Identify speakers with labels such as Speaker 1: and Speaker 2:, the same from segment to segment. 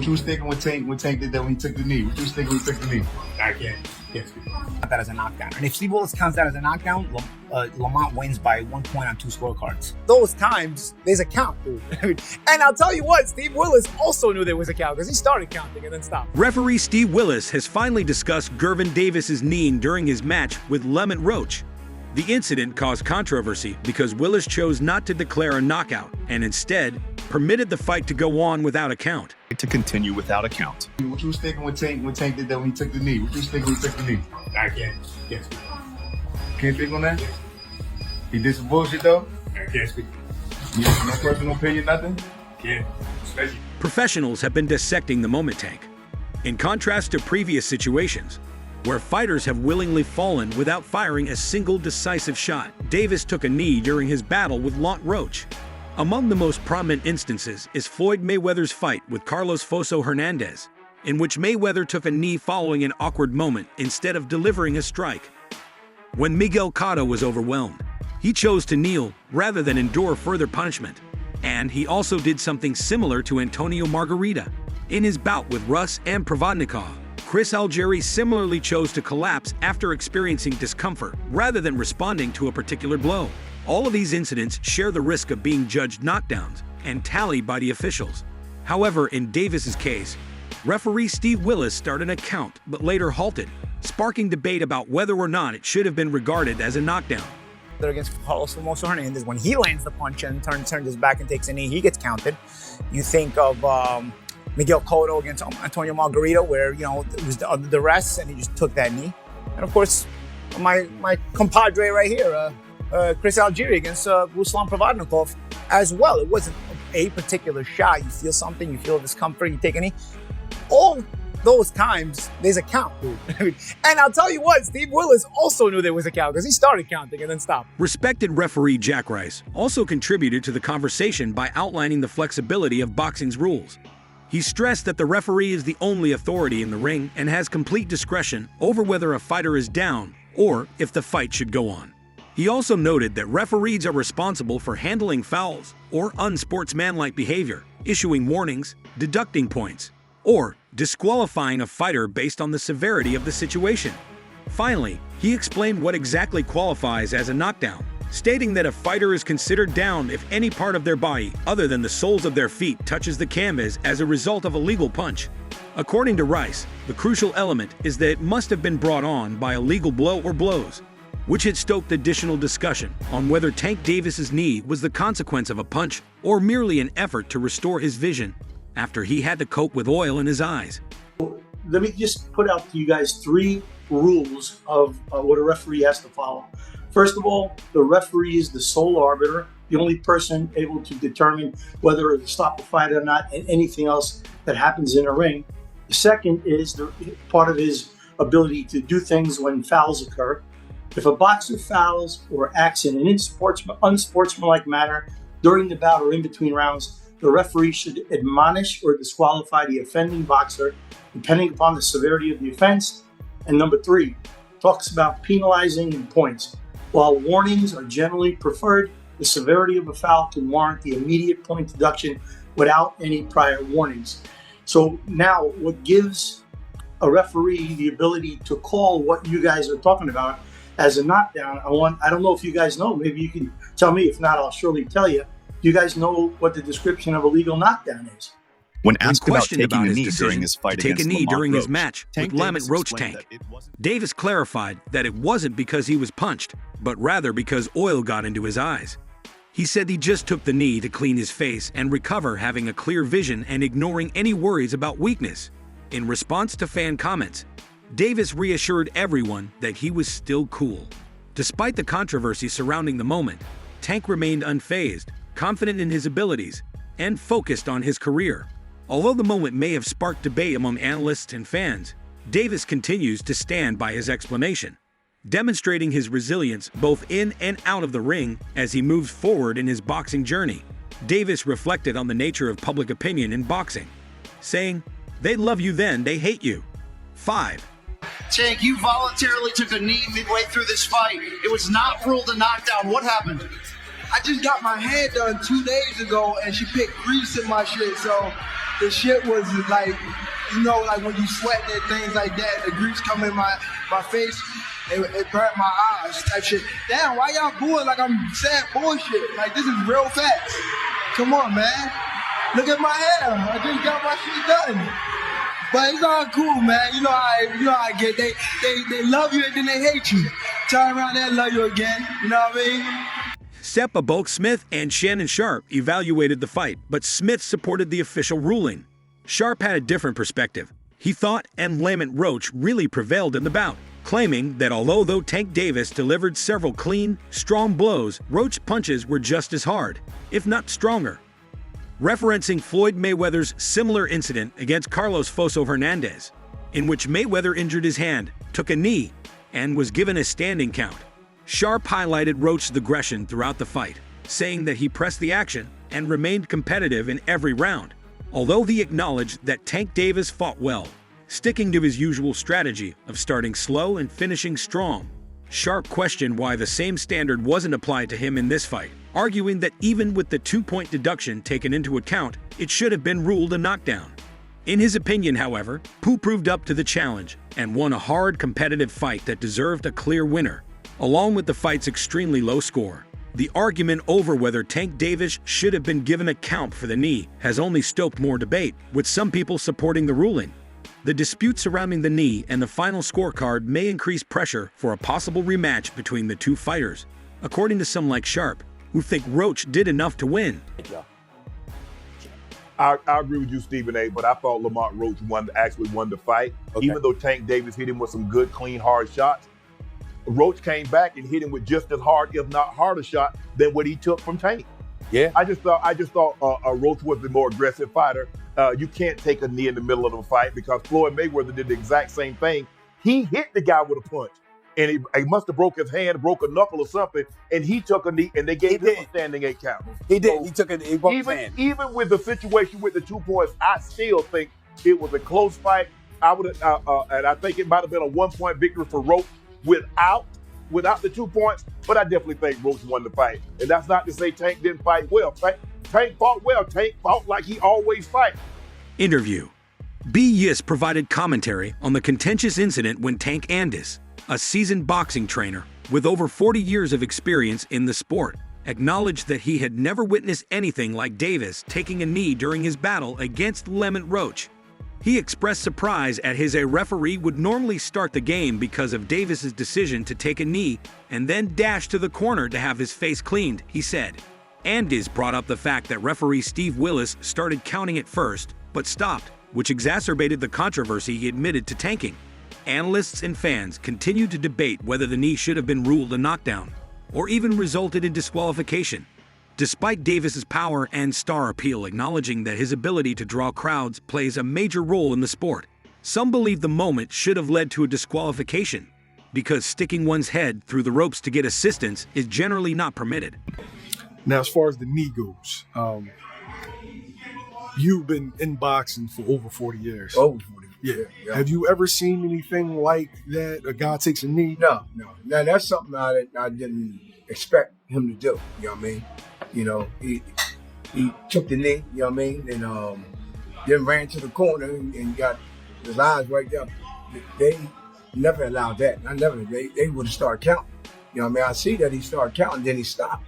Speaker 1: What you was thinking when Tank did that when he took the knee? What you was thinking when he took the knee?
Speaker 2: I can't speak.
Speaker 3: Count that as a knockdown. And if Steve Willis counts that as a knockdown, Lamont wins by 1 point on 2 scorecards. Those times, there's a count, dude. And I'll tell you what, Steve Willis also knew there was a count because he started counting and then stopped.
Speaker 4: Referee Steve Willis has finally discussed Gervonta Davis's knee during his match with Lamont Roach. The incident caused controversy because Willis chose not to declare a knockout and instead permitted the fight to go on without a count.
Speaker 5: To continue without a count.
Speaker 1: What you was thinking when Tank did that when he took the knee? What you was thinking when he took the knee?
Speaker 2: I can't speak.
Speaker 1: Can't speak on that? He did some bullshit though?
Speaker 2: I can't speak.
Speaker 1: You have no personal opinion, nothing?
Speaker 2: Can't. Especially.
Speaker 4: Professionals have been dissecting the moment, Tank. In contrast to previous situations, where fighters have willingly fallen without firing a single decisive shot, Davis took a knee during his battle with Lamont Roach. Among the most prominent instances is Floyd Mayweather's fight with Carlos Foso Hernandez, in which Mayweather took a knee following an awkward moment instead of delivering a strike. When Miguel Cotto was overwhelmed, he chose to kneel rather than endure further punishment. And he also did something similar to Antonio Margarita. In his bout with Rus and Provodnikov, Chris Algieri similarly chose to collapse after experiencing discomfort rather than responding to a particular blow. All of these incidents share the risk of being judged knockdowns and tallied by the officials. However, in Davis's case, referee Steve Willis started a count but later halted, sparking debate about whether or not it should have been regarded as a knockdown.
Speaker 3: Against Carlos Foso Hernandez, when he lands the punch and turns his back and takes a knee, he gets counted. You think of Miguel Cotto against Antonio Margarita, where it was under duress and he just took that knee. And of course, my compadre right here, Chris Algieri against Ruslan Provodnikov as well. It wasn't a particular shot. You feel something, you feel discomfort, you take a knee. All those times, there's a count, dude. And I'll tell you what, Steve Willis also knew there was a count because he started counting and then stopped.
Speaker 4: Respected referee Jack Rice also contributed to the conversation by outlining the flexibility of boxing's rules. He stressed that the referee is the only authority in the ring and has complete discretion over whether a fighter is down or if the fight should go on. He also noted that referees are responsible for handling fouls or unsportsmanlike behavior, issuing warnings, deducting points, or disqualifying a fighter based on the severity of the situation. Finally, he explained what exactly qualifies as a knockdown, stating that a fighter is considered down if any part of their body other than the soles of their feet touches the canvas as a result of a legal punch. According to Rice, the crucial element is that it must have been brought on by a legal blow or blows, which had stoked additional discussion on whether Tank Davis's knee was the consequence of a punch or merely an effort to restore his vision after he had to cope with oil in his eyes.
Speaker 6: Let me just put out to you guys 3 rules of what a referee has to follow. First of all, the referee is the sole arbiter, the only person able to determine whether to stop a fight or not and anything else that happens in a ring. The second is part of his ability to do things when fouls occur. If a boxer fouls or acts in an unsportsmanlike manner during the bout or in between rounds, the referee should admonish or disqualify the offending boxer, depending upon the severity of the offense. And number 3, talks about penalizing and points. While warnings are generally preferred, the severity of a foul can warrant the immediate point deduction without any prior warnings. So now what gives a referee the ability to call what you guys are talking about as a knockdown, I don't know if you guys know, maybe you can tell me, if not, I'll surely tell you. Do you guys know what the description of a legal knockdown is?
Speaker 5: When asked about
Speaker 4: Questioned
Speaker 5: taking
Speaker 4: about
Speaker 5: a
Speaker 4: his
Speaker 5: knee
Speaker 4: decision
Speaker 5: during his fight
Speaker 4: to take a
Speaker 5: against
Speaker 4: knee
Speaker 5: Lamont
Speaker 4: during his
Speaker 5: Roach,
Speaker 4: match
Speaker 5: Tank
Speaker 4: with Lamont
Speaker 5: Davis
Speaker 4: Roach
Speaker 5: explained
Speaker 4: Tank,
Speaker 5: that it wasn't-
Speaker 4: Davis clarified that it wasn't because he was punched, but rather because oil got into his eyes. He said he just took the knee to clean his face and recover, having a clear vision and ignoring any worries about weakness. In response to fan comments, Davis reassured everyone that he was still cool. Despite the controversy surrounding the moment, Tank remained unfazed, confident in his abilities, and focused on his career. Although the moment may have sparked debate among analysts and fans, Davis continues to stand by his explanation, demonstrating his resilience both in and out of the ring as he moves forward in his boxing journey. Davis reflected on the nature of public opinion in boxing, saying, "They love you then, they hate you." 5.
Speaker 7: Tank, you voluntarily took a knee midway through this fight. It was not ruled a knockdown. What happened?
Speaker 8: I just got my hair done 2 days ago and she picked grease in my shit, so the shit was like, you know, like when you sweat and things like that, the grease come in my face, it burnt my eyes type shit. Damn, why y'all booing like I'm saying bullshit? Like, this is real facts. Come on, man. Look at my hair. I just got my shit done. But it's all cool, man. You know how I get. They love you and then they hate you. Turn around and love you again. You know what I mean?
Speaker 4: Seppa both Smith and Shannon Sharp evaluated the fight, but Smith supported the official ruling. Sharp had a different perspective. He thought and Lamont Roach really prevailed in the bout, claiming that although Tank Davis delivered several clean, strong blows, Roach's punches were just as hard, if not stronger. Referencing Floyd Mayweather's similar incident against Carlos Foso Hernandez, in which Mayweather injured his hand, took a knee, and was given a standing count. Sharp highlighted Roach's aggression throughout the fight, saying that he pressed the action and remained competitive in every round. Although he acknowledged that Tank Davis fought well, sticking to his usual strategy of starting slow and finishing strong, Sharp questioned why the same standard wasn't applied to him in this fight, arguing that even with the 2-point deduction taken into account, it should have been ruled a knockdown. In his opinion, however, Pooh proved up to the challenge and won a hard, competitive fight that deserved a clear winner. Along with the fight's extremely low score, the argument over whether Tank Davis should have been given a count for the knee has only stoked more debate, with some people supporting the ruling. The dispute surrounding the knee and the final scorecard may increase pressure for a possible rematch between the two fighters, according to some like Sharp, who think Roach did enough to win.
Speaker 9: I agree with you, Stephen A., but I thought Lamont Roach actually won the fight. Okay. Even though Tank Davis hit him with some good, clean, hard shots, Roach came back and hit him with just as hard, if not harder shot than what he took from Tank.
Speaker 10: Yeah.
Speaker 9: I just thought Roach was the more aggressive fighter. You can't take a knee in the middle of the fight because Floyd Mayweather did the exact same thing. He hit the guy with a punch, and he must have broke his hand, broke a knuckle or something, and he took a knee, and they gave him a standing 8 count.
Speaker 10: He did.
Speaker 9: So
Speaker 10: He broke his hand.
Speaker 9: Even with the situation with the 2 points, I still think it was a close fight. And I think it might have been a 1-point victory for Roach without the 2 points, but I definitely think Roach won the fight. And that's not to say Tank didn't fight well. Tank fought well. Tank fought like he always fights.
Speaker 4: Interview. B. Yis provided commentary on the contentious incident when Tank Davis, a seasoned boxing trainer with over 40 years of experience in the sport, acknowledged that he had never witnessed anything like Davis taking a knee during his battle against Lamont Roach. He expressed surprise at a referee would normally start the game because of Davis's decision to take a knee and then dash to the corner to have his face cleaned, he said. Davis brought up the fact that referee Steve Willis started counting at first, but stopped, which exacerbated the controversy he admitted to tanking. Analysts and fans continued to debate whether the knee should have been ruled a knockdown, or even resulted in disqualification. Despite Davis's power and star appeal acknowledging that his ability to draw crowds plays a major role in the sport, some believe the moment should have led to a disqualification, because sticking one's head through the ropes to get assistance is generally not permitted.
Speaker 11: Now, as far as the knee goes, you've been in boxing for over 40 years.
Speaker 10: Over 40.
Speaker 11: Yeah. Have you ever seen anything like that? A guy takes a knee?
Speaker 10: No. Now, that's something I didn't expect him to do. You know what I mean? You know, he took the knee, you know what I mean? And then ran to the corner and got his eyes right there. They never allowed that. They would have started counting. You know what I mean? I see that he started counting, then he stopped.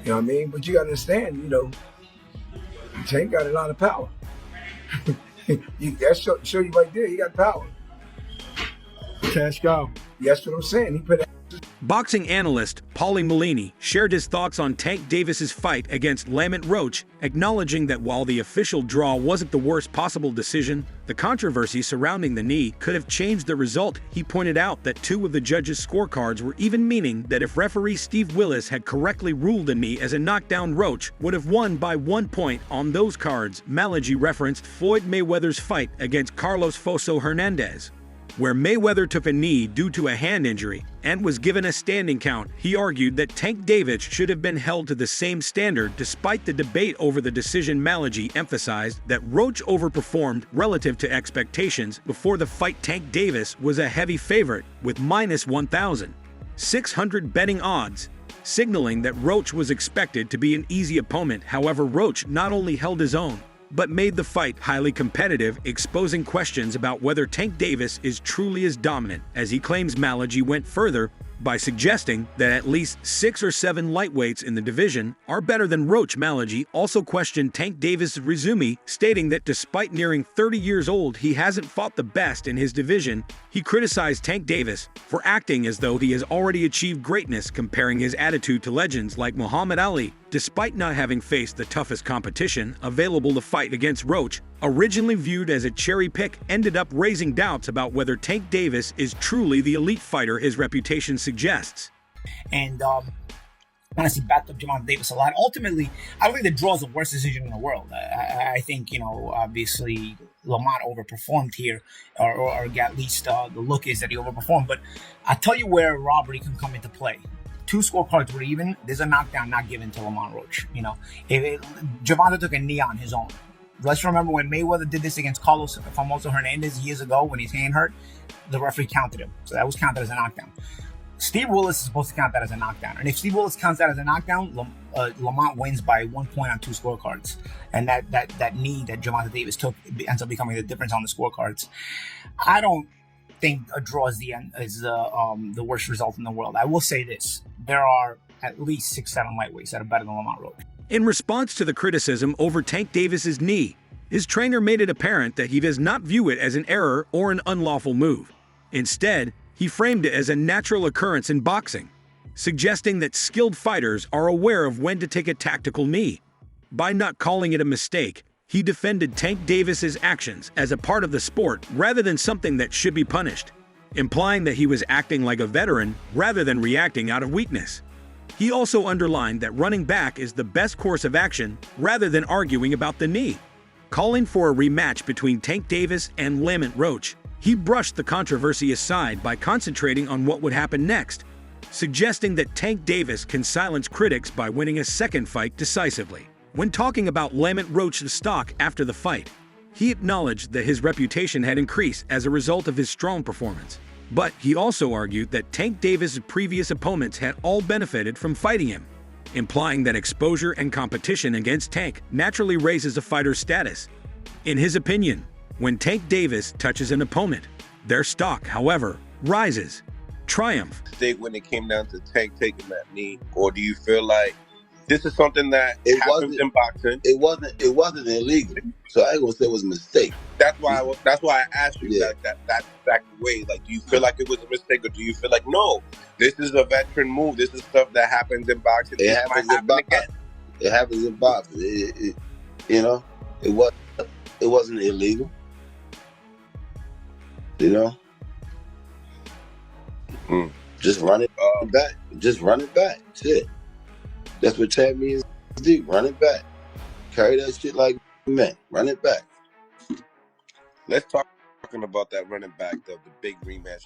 Speaker 10: You know what I mean? But you got to understand, you know, Tank got a lot of power. That show you right there, he got power.
Speaker 11: Cash cow.
Speaker 10: That's what I'm saying. He put.
Speaker 4: Boxing analyst Paulie Malini shared his thoughts on Tank Davis's fight against Lamont Roach, acknowledging that while the official draw wasn't the worst possible decision, the controversy surrounding the knee could have changed the result. He pointed out that 2 of the judges' scorecards were even, meaning that if referee Steve Willis had correctly ruled the knee as a knockdown, Roach would have won by 1 point on those cards. Malachi referenced Floyd Mayweather's fight against Carlos Foso Hernandez, where Mayweather took a knee due to a hand injury and was given a standing count. He argued that Tank Davis should have been held to the same standard. Despite the debate over the decision, Malachi emphasized that Roach overperformed relative to expectations. Before the fight, Tank Davis was a heavy favorite with minus 1,600 betting odds, signaling that Roach was expected to be an easy opponent. However, Roach not only held his own, but made the fight highly competitive, exposing questions about whether Tank Davis is truly as dominant as he claims. Malaji went further by suggesting that at least 6 or 7 lightweights in the division are better than Roach. Malaji also questioned Tank Davis' resume, stating that despite nearing 30 years old, he hasn't fought the best in his division. He criticized Tank Davis for acting as though he has already achieved greatness, comparing his attitude to legends like Muhammad Ali. Despite not having faced the toughest competition available to fight against, Roach, originally viewed as a cherry pick, ended up raising doubts about whether Tank Davis is truly the elite fighter his reputation suggests.
Speaker 3: And honestly, backed up Gervonta Davis a lot. Ultimately, I don't think the draw is the worst decision in the world. I think, obviously Lamont overperformed here, or at least the look is that he overperformed. But I'll tell you where robbery can come into play. 2 scorecards were even. There's a knockdown not given to Lamont Roach. Gervonta took a knee on his own. Let's remember when Mayweather did this against Carlos Famoso Hernandez years ago when his hand hurt, the referee counted him. So that was counted as a knockdown. Steve Willis is supposed to count that as a knockdown. And if Steve Willis counts that as a knockdown, Lamont wins by 1 point on 2 scorecards. And that knee that Gervonta Davis took ends up becoming the difference on the scorecards. I don't think a draw is the worst result in the world. I will say this. There are at least 6-7 lightweights that are better than Lamont Roach.
Speaker 4: In response to the criticism over Tank Davis's knee, his trainer made it apparent that he does not view it as an error or an unlawful move. Instead, he framed it as a natural occurrence in boxing, suggesting that skilled fighters are aware of when to take a tactical knee. By not calling it a mistake, he defended Tank Davis's actions as a part of the sport rather than something that should be punished, implying that he was acting like a veteran rather than reacting out of weakness. He also underlined that running back is the best course of action rather than arguing about the knee. Calling for a rematch between Tank Davis and Lamont Roach, he brushed the controversy aside by concentrating on what would happen next, suggesting that Tank Davis can silence critics by winning a second fight decisively. When talking about Lamont Roach's stock after the fight, he acknowledged that his reputation had increased as a result of his strong performance. But he also argued that Tank Davis' previous opponents had all benefited from fighting him, implying that exposure and competition against Tank naturally raises a fighter's status. In his opinion, when Tank Davis touches an opponent, their stock, however, rises. Triumph.
Speaker 12: When it came down to Tank taking that knee, or do you feel like this is something that happens in boxing?
Speaker 13: It wasn't illegal, so I ain't gonna say it was a mistake.
Speaker 12: That's why I asked you that exact way. Like, do you feel like it was a mistake, or do you feel like no, this is a veteran move? This is stuff that happens in boxing.
Speaker 13: It happens in boxing. It happens in boxing. It wasn't illegal. Just run it back. Just run it back. That's it. That's what champions do. Run it back. Carry that shit like men. Run it back.
Speaker 12: Let's talking about that running back, the big rematch.